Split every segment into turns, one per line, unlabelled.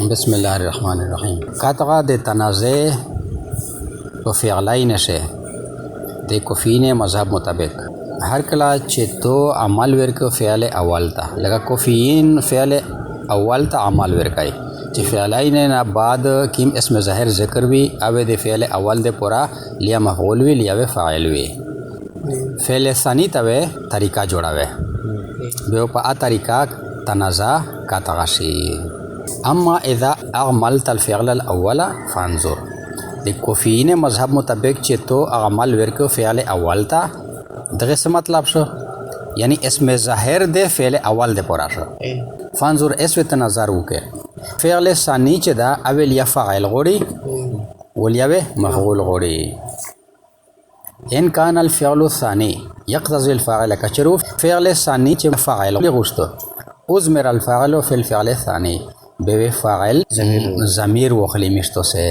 بسم الله الرحمن الرحیم. قطعه د تنازع په فعلین شه د کوفین مذهب مطابق هر کله چې تو عمل ورکو فعل اول ته لکه کوفین فعل اول ته عمل ورکای چې فعلین نه بعد کیم اسم ظاهر ذکر وی او د فعل اول د پورا لیا مفعول وی لیا فاعل وی فعل ثانی ته طریقہ جوړاوه به په ا طریقہ تنازع قطعه شي. اما اذا اعملت الفعل الاول فانظر د کوفین مذهب مطابق چې تو عمل ورکو فعل اول ته دغه څه مطلب شو یعنی اسم ظاهر د فعل اول د پورا شو فانظر اس وت نظر وکه فعل ثانی چې دا اول یا فاعل غوړي ولیا مفعول غوړي. ان كان الفعل الثاني يقتضي الفاعل كشروف فعل ثاني چې فاعل غوښتو ازمر الفاعل في الفعل الثاني به فاعل ضمیر وخلی مشتو سے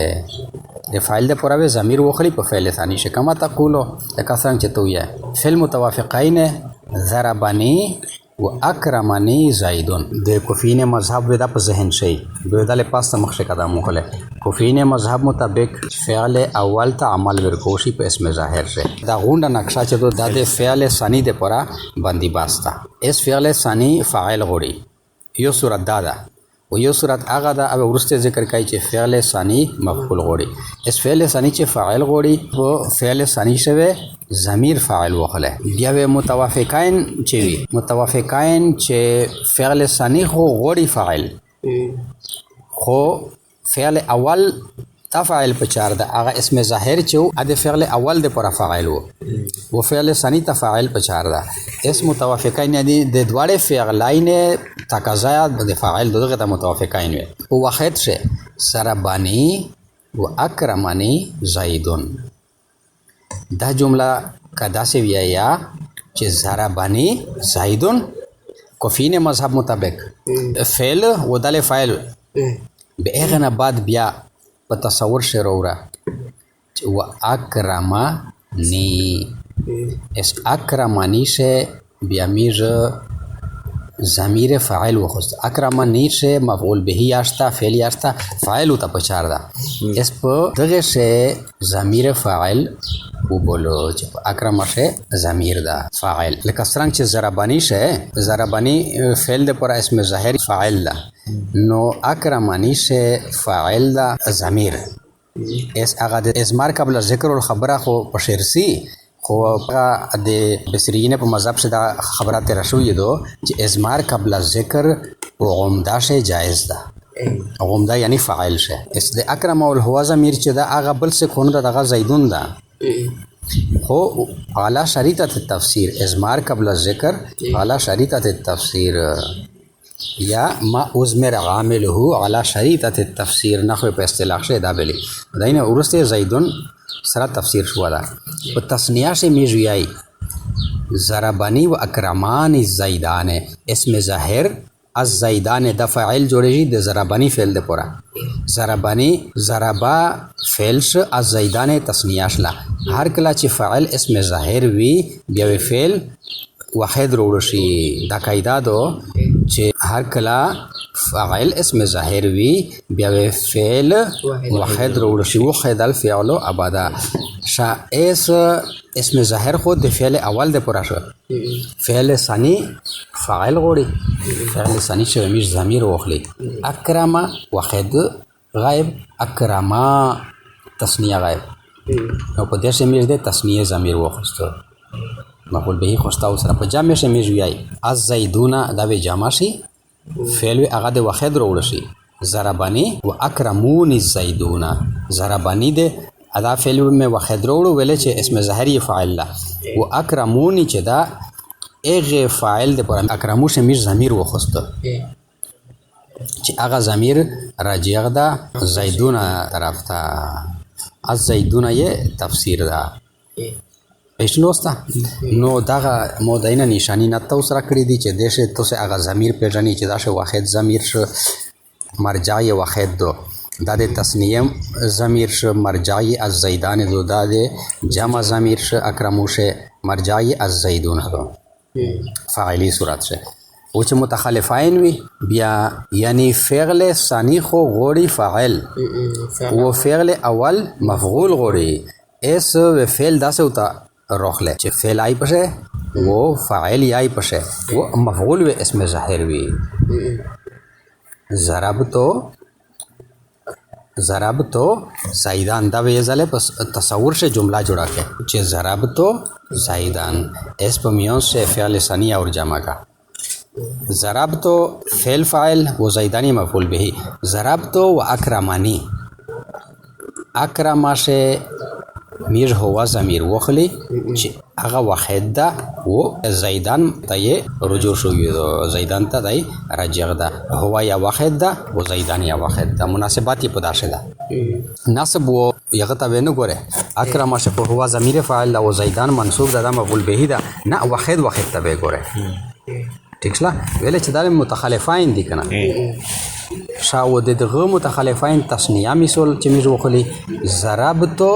د فاعل د پورا ضمیر وخلی په فعل ثانی شه کما تقولو لکه څنګه چې تو یې فعل متوافقین ضربنی و اکرمنی زیدون د کوفین مذهب ودا په ذهن شي به د پاسه مخشه قدم مخله کوفین مذهب مطابق فعل اول ته عمل ورکوشي په اسم ظاهر شه دا غونډه نقشه چې د فعل ثانی د پورا باندې باستا اس فعل ثانی فاعل غوړي یو صورت دادا و یو صورت هغه دا او ورسته ذکر کوي چې فعل ثانی مفعول غوړي اس فعل ثانی چې فاعل غوړي په فعل ثانی شوه ضمیر فاعل وخله بیا و متوافقین چې وي متوافقین چې فعل ثانی خو غوړي فاعل خو فعل اول تفاعل پچار دا هغه اسم ظاهر چې د فعل اول د پر فاعل و فعل ثانی تفاعل پچار دا اسم متوافقین دي د دواړه فعلین تقاضا د فاعل دغه ته متوافقین وي او واحد شه سربانی و اکرمنی زیدون دا جمله کدا سے ویا یا چې ضربنی زیدون کوفین مذهب مطابق فعل و دل فاعل به هغه نه بعد بیا په تصور شروع و اکرمنی اس اکرمنی سے بیا میر ضمیر فاعل وخست اکرمنی سے مفعول به یاشتا فعل یاشتا فاعل ته پچار دا اس په دغه سے ضمیر فاعل و بولو چې اکرم سے ضمیر دا فاعل لکه څنګه چې ضربانی سے ضربانی فعل د پر اسم ظاهر فاعل دا نو اکرمنی سے فاعل دا ضمیر اس هغه د ازمار قبل ذکر الخبره خو پشرسی خو د بصریین په مذهب سے دا خبرات رسوی دو چې ازمار قبل ذکر او عمده سے جائز ده عمده یعنی فاعل شه اس د اکرم او هو ضمیر چې دا هغه بل سے خون دغه زیدون ده خو اعلی شریطه التفسیر ازمار قبل ذکر اعلی شریطه التفسیر یا ما ازمر عامله علی شریطه التفسیر نحو په اصطلاح شه دا بلی داینه ورسته زیدون سره تفسیر شو دا په تسنیه سے میجویای ضربنی و اکرمان الزیدان اسم ظاهر الزیدان د فاعل جوړیږي د ضربنی فعل د پورا ضربنی ضربا فعل ش الزیدان تسنیه شلا هر کله چې فاعل اسم ظاهر وی بیا فعل واحد وروړ شي دا قاعده دو چې هر کله فاعل اسم ظاهر وی بیا فعل واحد وروړ شي واحد الفعل ابدا شا اس اسم ظاهر خود د فعل اول د پورا شو فعل ثانی فاعل غوړي فعل ثانی چې مش ضمیر واخلي اکرم واحد غائب اکرما تسنیه غائب نو په دې سه مش د تسنیه ضمیر واخستو مقول به خوستاو سره په جامع شه میجویای از زیدونه دا به جامع شي فعل هغه د واحد وروړ شي ضربنی و اکرمون الزیدونه ضربنی د ادا فعل میں واحد وروړ ویل چې اسم ظاهری فاعل لا و اکرمون چې دا اغه فاعل د پر اکرمو شه میر ضمیر وخست چې هغه ضمیر راجع ده زیدونه طرف ته از زیدونه یې تفسیر ده پښنوستا نو دغه مودینه نشانی نه تو سره کړی دي چې دیشه تو سه هغه ضمیر پیژنې چې دا شه واحد ضمیر ش مرجع واحد دو دا د تسنیه ضمیر ش مرجع از زیدان دو دا د جمع ضمیر ش اکرمو شه مرجع از زیدون دو فاعلی صورت شه او چې متخلفین وي بیا یعنی فعل ثانی خو غوړي فاعل و فعل اول مفعول غوړي اس و فعل داسې ہوتا روخله چې فعل آئی پشه وہ فاعل آئی پشه وہ مفعول و اسم ظاہر وی ضرب تو زیدان دا ویزله پس تصور سے جملہ جوڑا کے چې ضرب تو زیدان اس په میون سے فعل ثانی اور جمع کا ضرب تو فعل فاعل و زیدانی مفعول به ضرب تو و اکرمانی اکرما سے میر هوا ضمیر وخلی چې هغه واحد ده و زیدان ته رجوع شوی زیدان ته دی راجع ده هوا یا واحد ده و زیدان یا واحد ده مناسبات په داشه ده نصب و یغه ته نه ګوره اکرم شه په هوا ضمیر فاعل او زیدان منصوب ده مفعول به ده نه واحد ته ګوره ٹھیک شلا ویل چې دا متخلفین دي کنه شاو د دغه متخلفین تسنیه مثال چې موږ وخلی ضربتو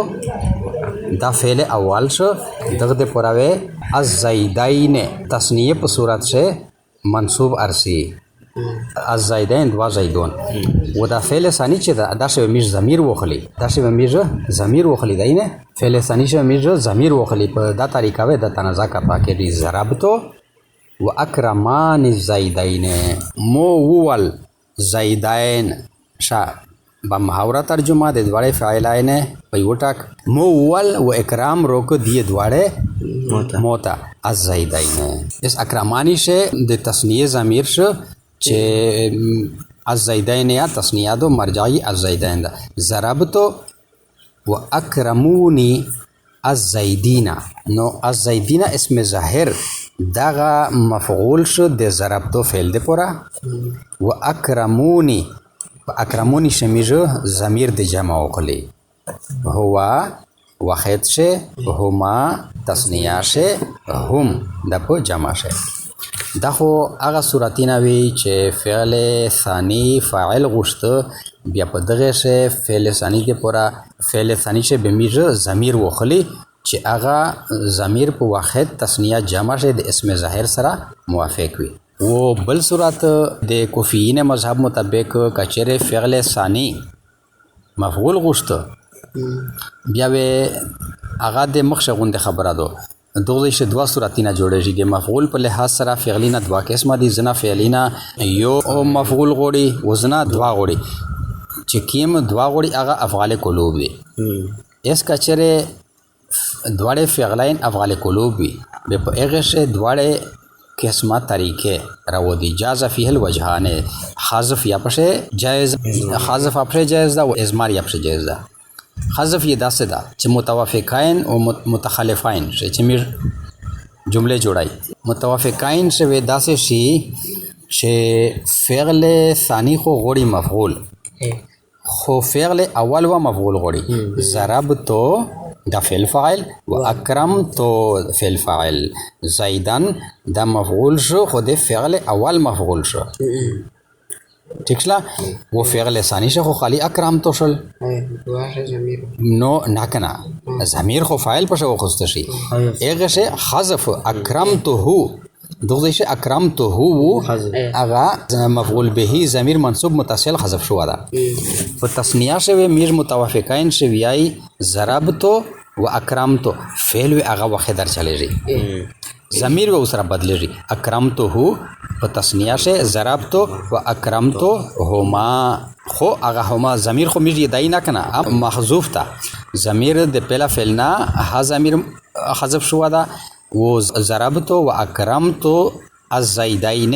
دا فعل اول شو دغه د پراوه از زیدین تسنیه په صورت سے منصوب ارسی از زیدین دوا زیدون و دا فعل ثانی چې دا شی موږ ضمیر وخلی دا شی موږ ضمیر وخلی دینه فعل ثانی چې موږ ضمیر وخلی په دا طریقه و د تنازع کا پاکه دی ضربتو و اکرمان زیدین مو ول زیدین شا با محاورہ ترجمہ دے دوارے فعلائن پیوٹک مول و اکرام روک دیے دوارے موتا از زیدین اس اکرامانی سے دے تصنیه ضمیر شو چے از زیدین یا تصنیه دو مرجعی از زیدین دا ضربتو و اکرمونی از زیدین نو از زیدین اسم ظاہر داغا مفعول شو دے ضربتو فعل دے پورا و اکرمونی اکرمونی شمیجو ضمیر د جمع وکلی هوا واحد شه هما تسنیه شه هم د په جمع شه دا خو هغه صورتونه وی چې فعل ثانی فاعل غوښته بیا په دغه شه فعل ثانی د پورا فعل ثانی شه بمیجو ضمیر وکلی چې هغه ضمیر په واحد تسنیه جمع شه د اسم ظاهر سره موافق وي وہ بل صورت د کوفیین مذہب مطابق کچر فعل ثانی مفعول غوشت بیا و هغه د مخ غوند خبره دو دوه ش دوا صورتینه جوړیږي د مفعول په لحاظ سره فعلینا دوا قسمه دي زنا فعلینا یو او مفعول غوړي وزنا دوا غوړي چې کیم دوا غوړي هغه افعال قلوب دي اس کچر دواړه فعلین افعال قلوب وي په هغه ش دواړه قسمه طریقے رو دی جاز فیه الوجهان حذف یا پشه جائز حذف اپشه جائز دا و ازمار یا پشه جائز دا حذف یہ داسه دا چې متوافقین او متخلفین چې میر جمله جوړای متوافقین سے و داسه شی چې فعل ثانی خو غوړي مفعول خو فعل اول و مفعول غوړي ضربتو دا فعل فاعل و اکرم تو فعل فاعل زیدن دا مفعول شو خود فعل اول مفعول شو ٹھیک شلا وہ فعل ثانی شو خو خالی اکرم تو شل نو ناکنا ضمیر خو فاعل پشه وخست شي اغه شه حذف اکرم تو هو دوغه شه اکرم تو هو اغه مفعول به ضمیر منصوب متصل حذف شو دا په تسنیه شه میر متوافقین شه ویای ضربتو و اکرمتو فعل و اغه وخت در چلےږي ضمیر و سره بدلېږي اکرمتو هو په تسنیه شه ضربتو و اکرمتو هما خو اغه هما ضمیر خو میږي دای نه کنه محذوف تا ضمیر د پهلا فعل نه ها ضمیر حذف شو دا و ضربتو و اکرمتو الزیدین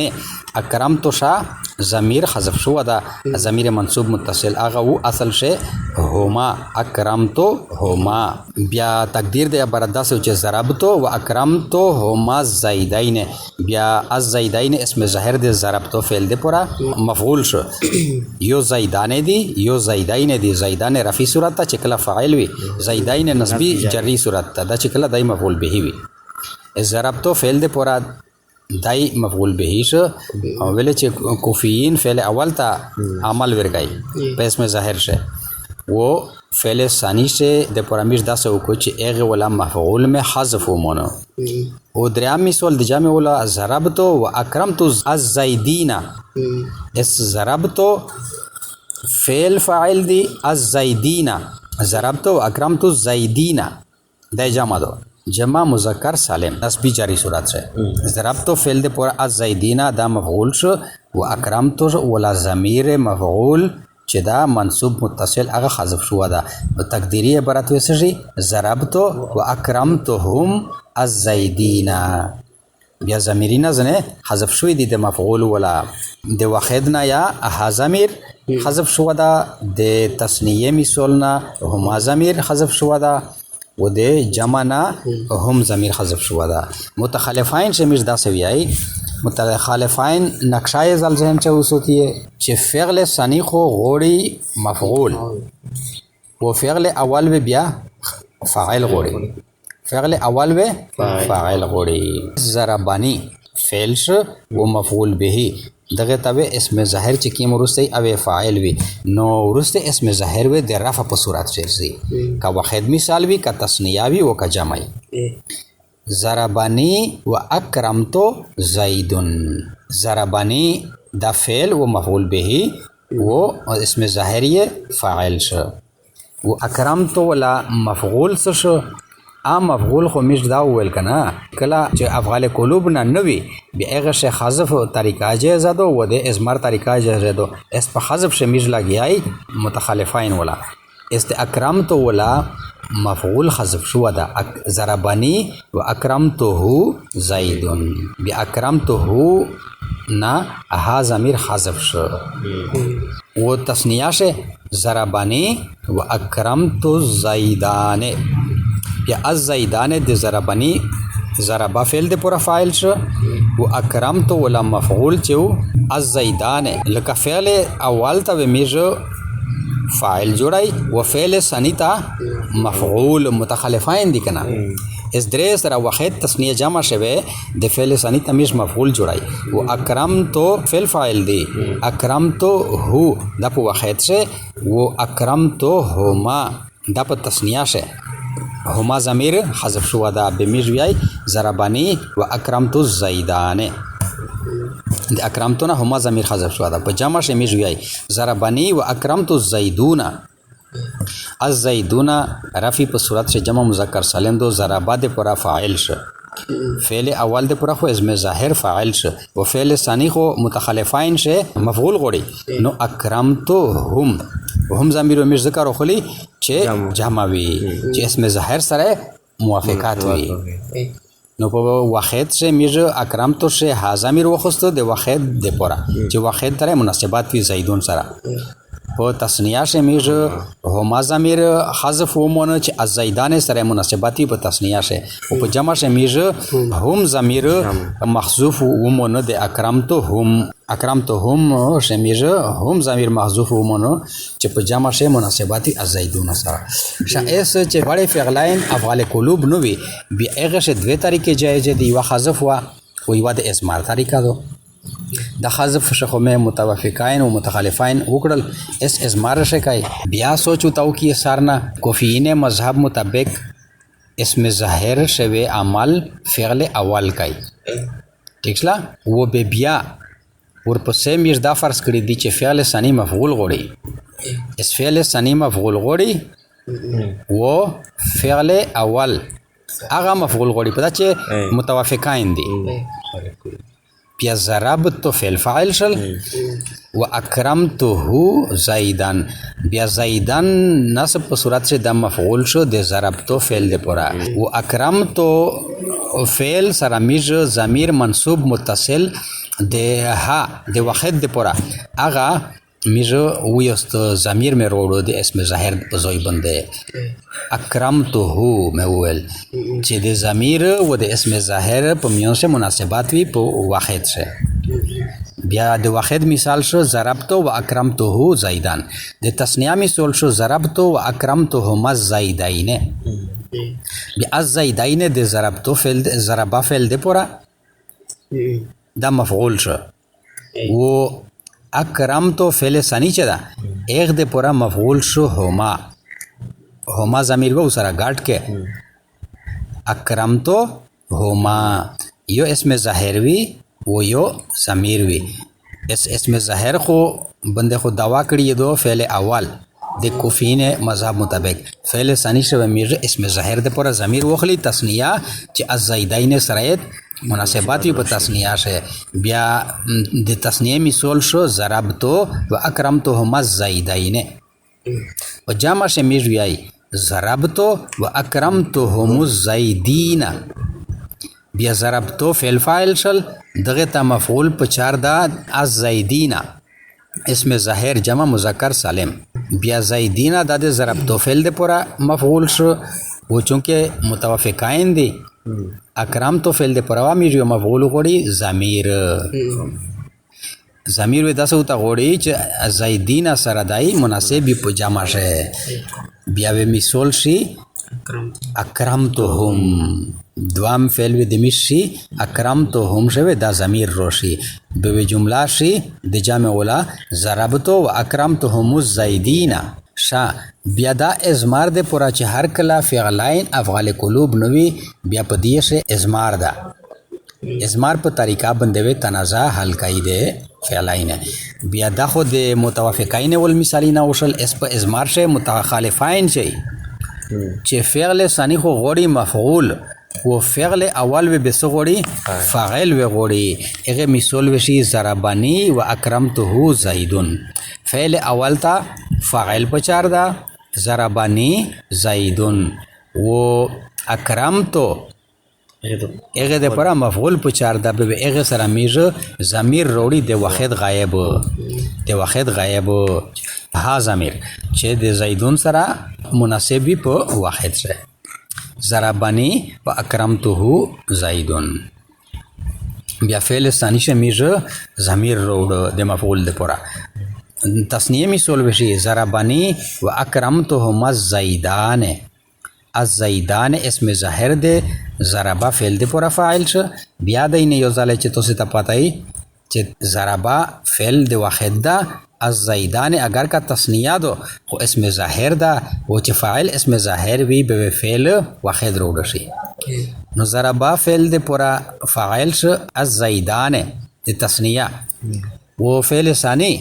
اکرمتو شا ضمیر حذف شو دا ضمیر منصوب متصل اغه و اصل شه هما اکرمتو هما بیا تقدیر د عبارت دا چې ضربتو و اکرمتو هما زیدین بیا الزیدین اسم ظاهر د ضربتو فعل د پورا مفعول شو یو زیدان دی یو زیدین دی زیدان رفی صورت ته چکلا فاعل وی زیدین نسبی جری صورت ته دا چکلا دای مفعول به وی ضربتو فعل د پورا دای مفعول به شو ویل چې کوفیین فعل اول تا عمل ورګای په اسم ظاهر شه و فعل ثانی سے د پرمیش داسه وکړو چې هغه ولا مفعول میں حذف ومنو او دریم مثال د جامع ولا ضربت و اکرمت الزیدین اس ضربت فعل فاعل دی الزیدین ضربت و اکرمت الزیدین د جمع دو جمع مذکر سالم نسبی جاری صورت سے ضربت فعل د پورا الزیدین دا مفعول شو و اکرمت ولا ضمیر مفعول چې دا منصوب متصل هغه حذف شو دا تقدیری عبارت وسجی ضربت و اکرمتهم الزیدین بیا ضمیرین زنه حذف شوی دی د مفعول ولا د واحدنا یا ها ضمیر حذف شو دا د تثنیه مثالنا هما ضمیر حذف شو دا و د جمعنا هم ضمیر حذف شو دا متخلفین سے مش دا سویای متخلفین نقشۂ زل ذہن سے اس ہوتی ہے کہ فعل ثانی خو غوڑی مفعول و فعل اول و بیا فاعل غوڑی فعل اول و فاعل غوڑی ضربانی فعل و مفعول به دغه تبع اسم ظاهر چې کیم ورسته او فاعل وي نو ورسته اسم ظاهر و د رفع په صورت شي کا واحد مثال وي کا تثنیه وي او کا جمع ضربانی و اکرمتو زیدن ضربانی دا فعل و مفعول به و اسم ظاهری فاعل شو و اکرمتو ولا مفعول شو ام مفعول خو مش دا ویل کنا کلا چې افعال قلوب نه نوي بیا هغه شی حذف طریقه جایز ده و د ازمار طریقه جایز ده اس په حذف شمیز لګیای متخلفین ولا است اکرمتو ولا مفعول حذف شو دا ضربنی و اکرمته زیدن بی اکرمته نا ها ضمیر حذف شو و تثنیه سے ضربنی و اکرمت زیدان بیا از زیدان د ضربنی ضربا فعل د پورا فاعل شو و اکرمت ولا مفعول چو از زیدان لکه فعل اول ته میجو فاعل جوړای و فعل ثانی ته مفعول متخلفین دي کنه اس درې سره واحد تسنیه جمع شوه د فعل ثانی ته مش مفعول جوړای و اکرمتو فعل فاعل دی اکرمتو هو د په واحد شه و اکرمتو هما د په تسنیه شه هما ضمیر حذف شو دا به میج وی ضربانی و اکرمتو زیدان د اکرمتونه هما ضمیر حذف شو دا په جمع شه میج وی ضربنی و اکرمتو زیدون از زیدون رفی په صورت سے جمع مذکر سالم دو ضربا د پورا فاعل ش فعل اول د پورا خو اسم ظاهر فاعل ش و فعل ثانی خو متخلفین شه مفعول غوړي نو اکرمتو هم ضمیر مش ذکر خلی چې جمع وی چې اسم ظاهر سره موافقات وی نو په واحد سے میج اکرمتو سے ها ضمیر وخستو د واحد د پورا چې واحد تر مناسبات وی زیدون سره په تثنیه سے میج هما ضمیر حذف ومنه چې از زیدان سره مناسباتی په تثنیه سے او په جمع سے میج هم ضمیر محذوف ومنه د اکرمتو هم شمیج هم ضمیر محذوف ومنه چې په جمع سے مناسباتی از زیدون سره شایس چې بڑے فعلین افعال قلوب نو وی بیا هغه شه دوه طریقې جایز دي و حذف و یو د اسمار طریقه دو د حذف شخو میں متوافقین و متخلفین وکړل اس ازمار شکای بیا سوچو تاو کی سارنا کوفین مذهب مطابق اسم ظاهر شوی عمل فعل اول کای ٹھیک لا و به بیا ورپسې میش دا فرض کړی دی چې فعل ثانی مفعول غوړي اس فعل ثانی مفعول غوړي و فعل اول هغه مفعول غوړي پدا چې متوافقین دي بیا ضربتو فعل فاعل شل و اکرمته زیدن بیا زیدن نصب په صورت سے د مفعول شو د ضربتو فعل د پورا و اکرمتو فعل سره میج ضمیر منصوب متصل د ها د واحد د پورا اغا میج ویست ضمیر میں روړو د اسم ظاهر په ځای باندې اکرمته مول چې د ضمیر و د اسم ظاهر په میون سے مناسبات وی په واحد سے بیا د واحد مثال شو ضربتو و اکرمته زیدان د تثنیه مثال شو ضربتو و اکرمتهما زیدین بیا از زیدین د ضربتو فعل ضربا فعل د پورا دا مفعول شو و اکرمتو فعل ثانی چه دا ایغ د پورا مفعول شو هما. هما ضمیر به سره ګاټ کې اکرمتو هما یو اسم ظاهر وی و یو ضمیر وی. اسم ظاهر خو بنده خو دوا کړی دو فعل اول د کوفین مذهب مطابق. فعل ثانی شوه میږي اسم ظاهر د پورا ضمیر وخلی تسنیه چې الزیدین سره مناسبات په تسنیه شه. بیا د تسنیه مثال شو ضربتو و اکرمتهما الزیدین. و جمع شه میږي ضربتو و اکرمتهم الزیدین. بیا ضربتو فعل فاعل شل دغه ته مفعول په چار دا الزیدین اسم ظاهر جمع مذکر سالم. بیا زیدین دا د ضربتو فعل د پورا مفعول شو و چونکه متوافقین دي. اکرم تو فعل د پورا میږي مفعول غوړي ضمیر و داسو ته غوړي چې زیدین سره دای مناسب په جمع شه. بیا به مثال شي اکرمتهم دوام فعل و د مشي اکرمتهم شوه دا ضمیر روشي. به جمله شي د جمع ولا ضربتو و اکرمتهم الزیدین شا. بیا دا ازمار د پورا چې هر کله فعلین افعال قلوب نوي بیا په دې شه ازمار دا. ازمار په طریقه بندوي تنازع حل کوي د فعلین. بیا دا خو د متوافقین ول مثالین اوشل اس په ازمار شه متخالفین شي چې فعل ثانی خو غوړي مفعول و فعل اول و بس غوړي فاعل و غوړي. هغه مثال وشي ضربنی و اکرمته زیدون. فعل اول تا فاعل په چار دا ضربنی زیدون و اکرمتو هغه د پرا مفعول په چار دا به هغه سره میږي ضمیر وروړي د واحد غایب ها ضمیر چې د زیدون سره مناسب وي په واحد سره. ضربنی و اکرمته زیدون. بیا فعل ثانی شه میږي ضمیر وروړي د مفعول د پرا. تسنیه مثال وشي ضربنی و اکرمتهما الزیدان. الزیدان اسم ظاهر ده ضربه فعل ده پورا فاعل شو. بیا د اینه یو ځل چې تاسو ته پاتای چې ضربه فعل ده واحد ده. الزیدان اگر کا تسنیه دو خو اسم ظاهر ده و چې فاعل اسم ظاهر وی به فعل واحد روډ شي. نو ضربه فعل ده پورا فاعل شو الزیدان د تسنیه و فعل ثانی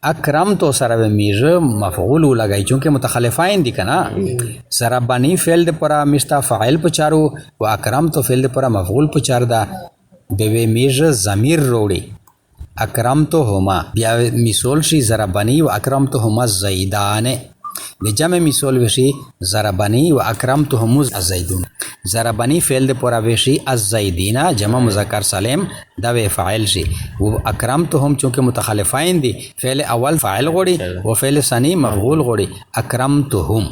اکرم تو سره میږي مفعول لګای چونکه متخلفین دي کنه. ضربنی فعل د پورا مشتا فاعل په چارو و اکرم تو فعل د پورا مفعول په چار دا به میږي ضمیر وروړي اکرمتهما. بیا مثال شي ضربنی و اکرمتهما الزیدان. د جمع مثال وشي ضربنی و اکرمتهم الزیدون. ضربنی فعل د پورا وشي الزیدین جمع مذکر سالم دا به فاعل شي و اکرمتهم چونکه متخلفین دي فعل اول فاعل غوړي و فعل ثانی مفعول غوړي. اکرمتهم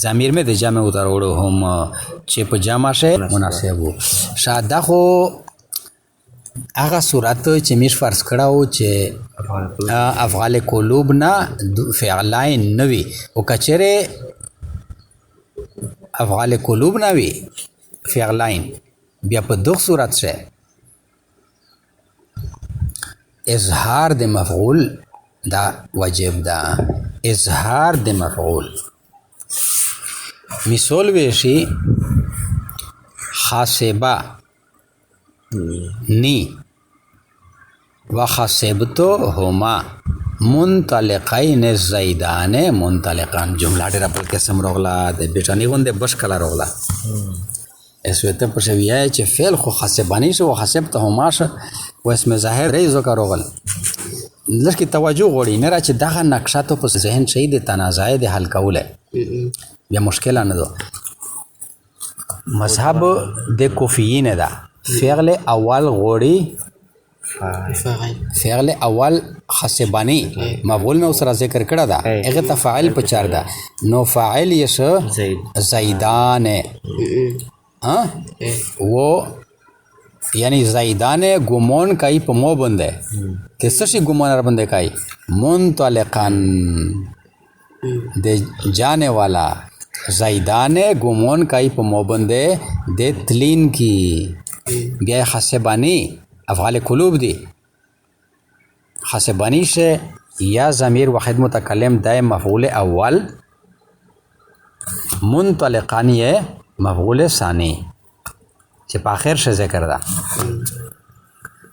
ضمیر میں د جمع ودروړو هم چې په جمع شه مناسب وو. شاده خو هغه صورت چې میش فرض کړهو چې افعال قلوب نه فعلین نوي او کچره افعال قلوب نه وي فعلین بیا په دوه صورت شه اظهار د مفعول دا واجب ده. اظهار د مفعول مثال وشي حاسبه نی و خسبتو هما منطلقین زیدان منطلقان. جمله ډیره په قسم راغله د بیٹانی غونډه بش کلا راغله. اسوته په شویه چې فعل خو خسبانی شو خسبته هما شو و اسم ظاهر ریزو کا راغل. لکه توجه غوړي نه را چې دغه نقشه ته په ذهن شي د تنازع د حل کوله بیا مشکل نه ده. مذهب د کوفیین ده فعل اول غوړي فعل اول خسبانی مفعول نو سره ذکر کړه دا هغه ته فاعل په چار ده. نو فاعل یې زیدان ها و یعنی زیدان گمان کوي په مو باندې کیسه شي گمان را باندې کوي منطلقان د جانے والا زیدان گمان کوي په مو باندې د تلین کی. بیا خسبانی افعال قلوب دی. خسبانی شه یا ضمیر واحد متکلم دای مفعول اول منطلقان یې مفعول ثانی چې په آخر شه ذکر ده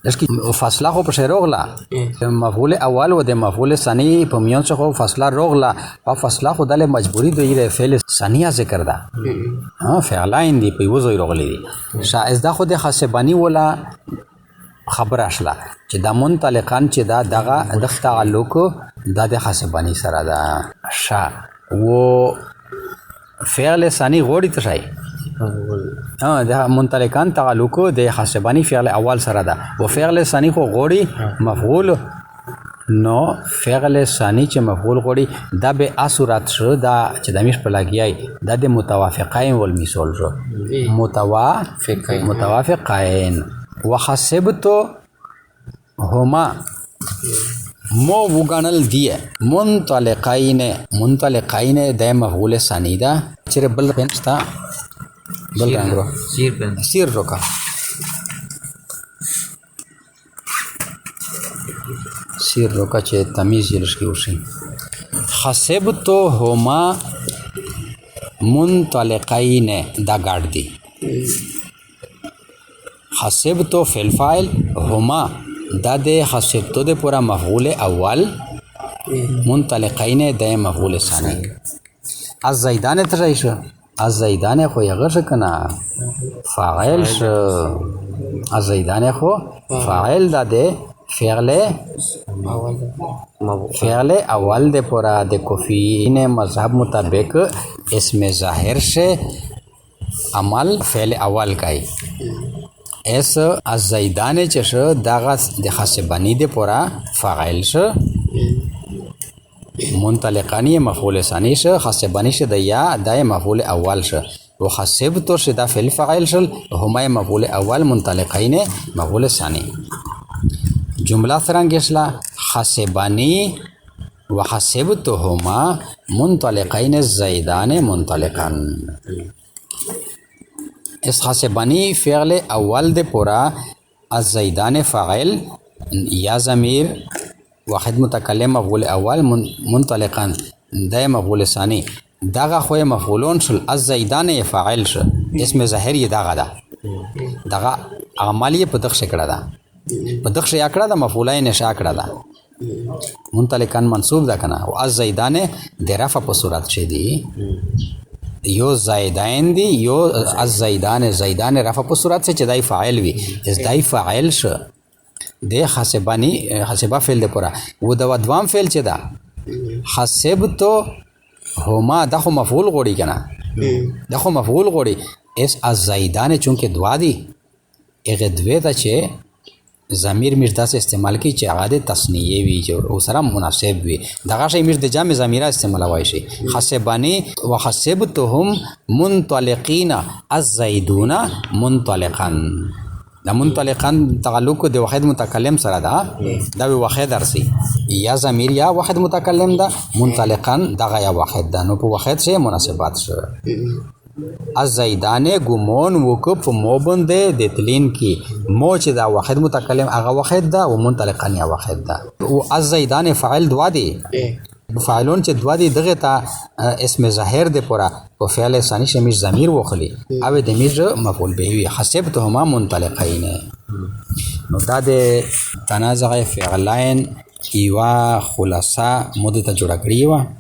دسکی فاصله خو پسې روغله مفعول اول و د مفعول ثانی په میان څخه فاصله روغله په فاصله خو د مجبوری د فعل ثانیه ذکر ده فعلین دی په یو ځای روغلي دي شایز دا خو د حسبانی ولا خبر اشله چې د منطلقان چې دا دغه د تعلق د حسبانی سره ده شا و فعل ثانی غوړی ته شي د منطلقان تعلق د حسبانی فعل اول سره ده و فعل ثانی خو غوړی مفعول نو فعل ثانی چې مفعول غوړی دا به اصورت شو دا چې د مش په لګیای د متوافقین والمثال شو متوافقین وحسبتو هما مو وګڼل دی منطلقین د مفعول ثانی ده چې بل پنځتا بل رنګ سیر روکا چې تمیز یې لشکې وشي حسبتو هما منطلقین دا ګاډ دی حسبتو فی الفاعل هما دا د حسبتو د پورا مفعول اول منطلقین د مفعول ثانی از زیدان ته شو از زیدان خو یغه شکنه فاعل شو از زیدان خو فاعل دا د فعل اول د پورا د کوفین مذهب مطابق اسم ظاهر سے عمل فعل اول کای اس از زیدان چش داغه د حسبانی د پورا فاعل ش منطلقانی مفعول ثانی ش حسبانی ش د یا د مفعول اول ش وحسبتو ش د فعل فاعل ش هما مفعول اول منطلقین مفعول ثانی جمله څنګه حسبانی وحسبتهما منطلقین زیدان منطلقان اس حسبانی فعل اول د پورا از زیدان فاعل یا ضمیر واحد متکلم مفعول اول منطلقان د مفعول ثانی دغه خو مفعولون شل از زیدان فاعل ش اسم ظاهر یې دغه عملی په دغه شکړه ده په دغه شکړه ده مفعولین شکړه ده منطلقان منصوب ده کنه او از زیدان د رفع په صورت شي دي یو زیدان دی یو از زیدان رفع په صورت سے چې دای فاعل وي اس دای فاعل ش د حسبانی حسبا فعل د پورا و د دوام فعل چې دا حسبتو هما دغه مفعول غوړي کنه دغه مفعول غوړي اس از زیدان چونکه دوا دی هغه دوی ته چې ضمیر مش داسې استعمال کی چې هغه د تثنیه وي چې او سره مناسب وي دغه شی مش د جمع ضمیره استعمالوي شي حسبانی وحسبتهم منطلقین الزیدون منطلقا د منطلقان تعلق د واحد متکلم سره ده دا واحد درسي یا ضمیر یا واحد متکلم ده منطلقان دغه یا واحد ده نو په واحد سره مناسبات سره از زیدان گمون وکف موبند د تلین کی مو چې دا واحد متکلم هغه واحد ده او منطلقان یا واحد ده او از زیدان فاعل دوا دي فاعلون چې دوا دي دغه ته اسم ظاهر د پورا او فعل ثانی شمیش ضمیر وخلی او د میج مفعول به وي حسبتهما منطلقین نو دا د تنازع فعلین ایوا خلاصه مده ته جوړ کړی و